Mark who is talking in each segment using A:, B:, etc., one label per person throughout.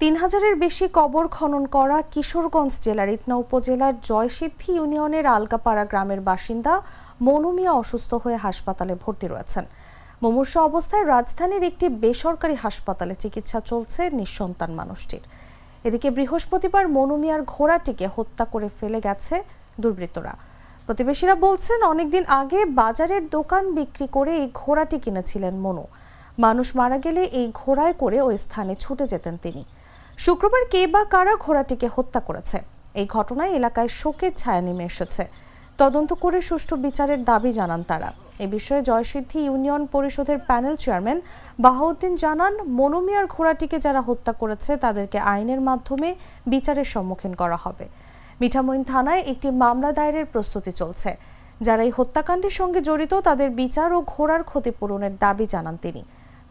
A: ৩,০০০-এর বেশি কবর খনন করা কিশোরগঞ্জ জেলার ইটনা উপজেলার জয়সিদ্ধি ইউনিয়নের আলগাপাড়া গ্রামের বাসিন্দা মনু মিয়া অসুস্থ হয়ে হাসপাতালে ভর্তি রয়েছেন। মুমূর্ষু অবস্থায় রাজধানীর একটি বেসরকারি হাসপাতালে চিকিৎসা চলছে নিঃসন্তান মানুষটির। এদিকে বৃহস্পতিবার মনু মিয়ার ঘোড়াটিকে হত্যা করে ফেলে গেছে দুর্বৃত্তরা। প্রতিবেশীরা বলছেন, অনেকদিন আগে বাজারের দোকান বিক্রি করে এই ঘোড়াটি কিনেছিলেন মনু। মানুষ মারা গেলে এই ঘোড়ায় করে ওই স্থানে ছুটে যেতেন তিনি। শুক্রবার কে বা কারা ঘোড়াটিকে হত্যা করেছে, এই ঘটনায় এলাকায় শোকের ছায়া নেমে এসেছে। তদন্ত করে সুষ্ঠু বিচারের দাবি জানান তারা। এ বিষয়ে জয়সিদ্ধি ইউনিয়ন পরিষদের প্যানেল চেয়ারম্যান বাহাউদ্দিন জানান, মনু মিয়ার ঘোড়াটিকে যারা হত্যা করেছে তাদেরকে আইনের মাধ্যমে বিচারের সম্মুখীন করা হবে। মিঠামইন থানায় একটি মামলা দায়েরের প্রস্তুতি চলছে। যারা এই হত্যাকাণ্ডের সঙ্গে জড়িত তাদের বিচার ও ঘোড়ার ক্ষতিপূরণের দাবি জানান তিনি।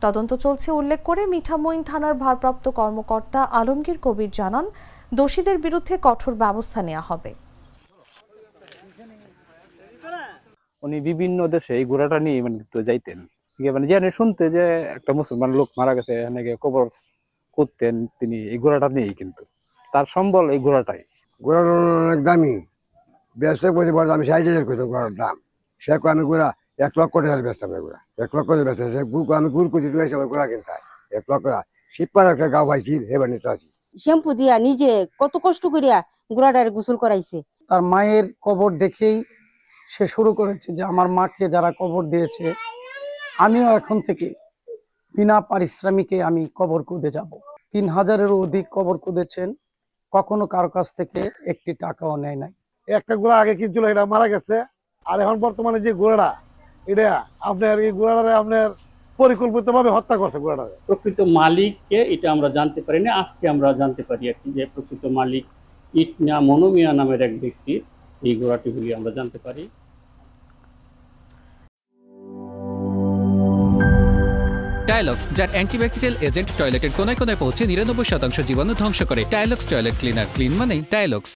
A: তদন্ত চলছে উল্লেখ করে মিঠামইন থানার ভারপ্রাপ্ত কর্মকর্তা আলমগীর কবির জানান, দোষীদের বিরুদ্ধে কঠোর ব্যবস্থা নেওয়া হবে।
B: উনি বিভিন্ন দেশে এই ঘোড়াটা নিয়ে যাইতেন, মানে শুনতে যে একটা মুসলমান লোক মারা গেছে, কবর করতেন তিনি এই ঘোড়াটা নিয়েই, কিন্তু তার সম্বল এই ঘোড়াটাই।
C: ঘোড়াটা অনেক দামি, ব্যস্ত পরিবার আমি 60,000 কইতো ঘোড়ার দাম। সে আমি ঘোড়া 1 লক্ষ টাকা ব্যস্ত হবে, ঘোড়া 1 লক্ষ টাকা ব্যস্ত। আমি গুড় কুচি ঘোড়া কিনতে 1 লক্ষ টাকা। শিবপাড়া একটা গাঁও পাইছি, এবার নিতে আছি।
D: শ্যাম্পু দিয়া নিজে কত কষ্ট করিয়া ঘোড়াটার গোসল করাইছে।
E: তার মায়ের কবর দেখেই সে শুরু করেছে যে আমার মাকে যারা কবর দিয়েছে, আমিও এখন থেকে বিনা পারিশ্রমিকে আমি কবর খুঁজে যাব। 3,000-এরও অধিক কবর খুঁজেছেন, কখনো কারো কাছ থেকে একটি টাকাও নেয় নাই।
F: একটা ঘোড়া আগে কিনছিল, এটা মারা গেছে। আর এখন বর্তমানে যে ঘোড়াটা, এটা আপনার এই ঘোড়াটা আপনার পরিকল্পিতভাবে হত্যা করছে। ঘোড়াটা
G: প্রকৃত মালিককে এটা আমরা জানতে পারি না, আজকে আমরা জানতে পারি আর কি, যে প্রকৃত মালিক ইটনা মনু মিয়া নামের এক ব্যক্তি। এই ঘোড়াটিগুলি আমরা জানতে পারি।
H: টাইলক্স, যার অ্যান্টিব্যাকটেরিয়াল এজেন্ট টয়লেটের কোনায় কোনায় পৌঁছে 99% জীবাণু ধ্বংস করে। টাইলক্স টয়লেট ক্লিনার, ক্লিন মানেই টাইলক্স।